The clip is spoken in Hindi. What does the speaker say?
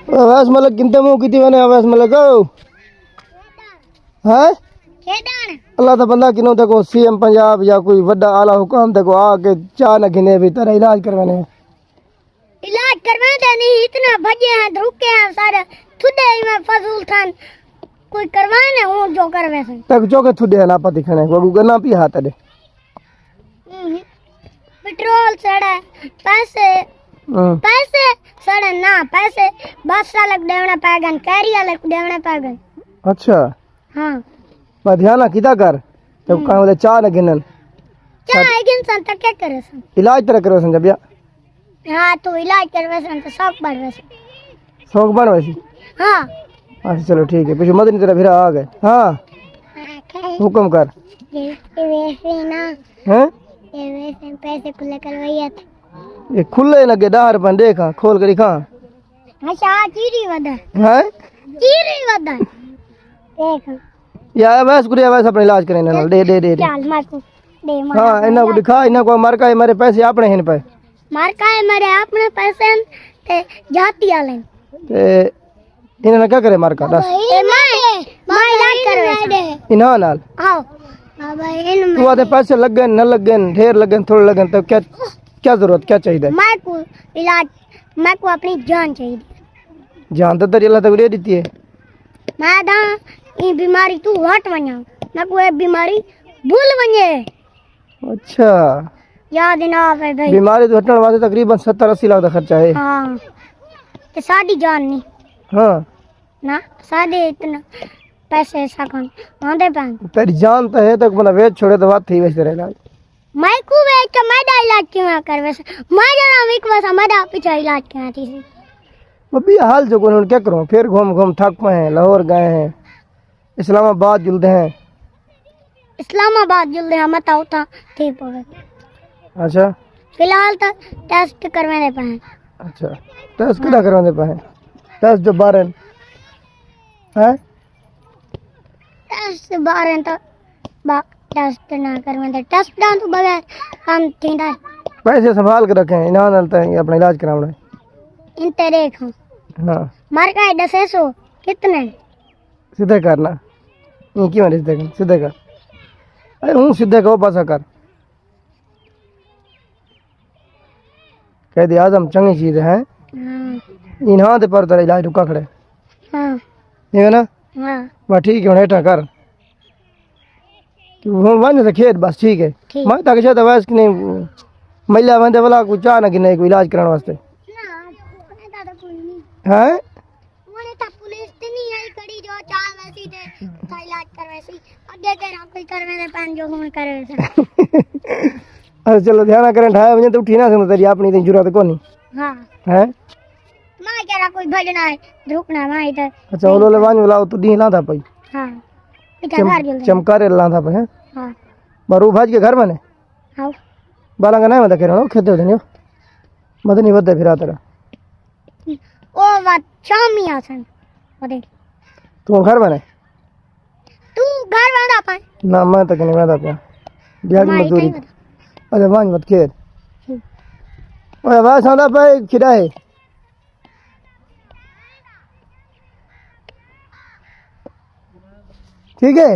अवैस मलिक किंते मुंह की मैंने अवैस मलिक है अल्लाह दा बंदा किनो देखो सीएम पंजाब या कोई बड़ा आला हुकाम देखो आके चाह न गिने भी तेरा इलाज करवाने नहीं इतना भजे हैं रुके हैं सारे थुदे में फजूल खान कोई करवाने हूं जो करवे से तक जो के थुदे ना पति खने को गना पी हाथ दे पेट्रोल सड़ा पैसे पैसे सड़े ना पैसे बस अलग देवना पागन कैरी अलग देवना पागन अच्छा हां मैं ध्यान किदा कर तो का बोले चाह न गिनन चाह गिन सन त क्या करे सन इलाज तेरा करो सन जब या हां तो इलाज करवे सन तो शौक बढ़वे सन शौक बन वैसी हां अच्छा चलो ठीक है पीछे मदनी तेरा फिर आ गए हां हुक्म कर ये वैसे ना हैं ये वैसे पैसे खुले करवाइए ये खुले लगे 10 रुपए देखा खोल कर दिखा अच्छा चीरी वदा हैं चीरी वदा देख या वैस गुड़िया वैस अपना इलाज करें ना दे दे दे चल मार को दे मार हां इना को दिखा इना को मार का मेरे पैसे अपने हैं पे मार का है मेरे अपने पैसे ते जाती आले ते इन्हें क्या करे मार का दस ए मैं इलाज करवे इना नाल आओ अब इन तू आते पैसे लगन न लगन ढेर लगन थोड़े लगन तो क्या क्या जरूरत क्या चाहिए मैं को इलाज मैं को अपनी जान चाहिए जान तो तेरी अल्लाह तक दे देती है मैं दा ये बीमारी तू हट वना मैं को ये बीमारी भूल वने अच्छा याद ना आवे भाई बीमारी तो हटने वास्ते तकरीबन 70-80 लाख का खर्चा है हां ते साडी जान नहीं हाँ ना सादे इतना पैसे सकन आंदे पान तेरी जान तो है तक मतलब वेच छोड़े तो बात थी वैसे तेरा इलाज मैं को वे के मैदा इलाज क्यों करवे मैं जरा विकवा मैदा पीछे इलाज क्यों थी अभी हाल जो को क्या करूं फिर घूम घूम थक पे हैं लाहौर गए हैं इस्लामाबाद जुलदे हैं इस्लामाबाद जुलदे हम बताओ था ठीक हो गए अच्छा फिलहाल तो टेस्ट करवाने पे हैं अच्छा टेस्ट कितना करवाने पे हैं टेस्ट जो 12 हैं टेस्ट 12 तो टेस्ट ना करवाने टेस्ट डाल तो बगैर हम थिंदा पैसे संभाल के रखें इन्हां नलता है अपना इलाज करावना इन तेरे को हाँ मार का 1000 कितने सीधे करना ये क्यों सीधे कर सीधे कर अरे हूँ सीधे कहो पासा कर कह दे आजम चंगी चीज है हां इन्हां ते पर तेरा इलाज रुका खड़े हां ठीक है ना हां बस ठीक है हेठा कर तू हुन वन से खेत बस ठीक है ठीक। मैं तक शायद वैस कि नहीं महिला बंदे वाला कुछ चाह ना कि नहीं कोई इलाज कराने वास्ते ना उन्हें दादा कोई नहीं हैं उन्हें ता पुलिस ते नहीं आई कड़ी जो चाल वैसी थे था इलाज कर वैसी आगे तेरा कोई करवे दे पान जो हम करे से अरे चलो ध्यान करें ठाया वजह तो उठी ना से तेरी अपनी इतनी जरूरत को नहीं हां हैं मैं कह रहा कोई भजना है रुकना मैं इधर अच्छा वो ले वांज बुलाओ तू दी लांदा पई हां इधर घर जल्दी चमकारे लांदा पई हैं हां बारू भाज के घर में आओ बाला का नहीं मत करो खेते हो मदनी वदे फिरा तेरा ओ बात शामी आसन ओदे तू घर में तू घर वाला पाए ना मैं तक नहीं वादा पे दिहाड़ी मजदूरी अरे वांज मत खेत ओए वास आंदा पे खिराए ठीक है।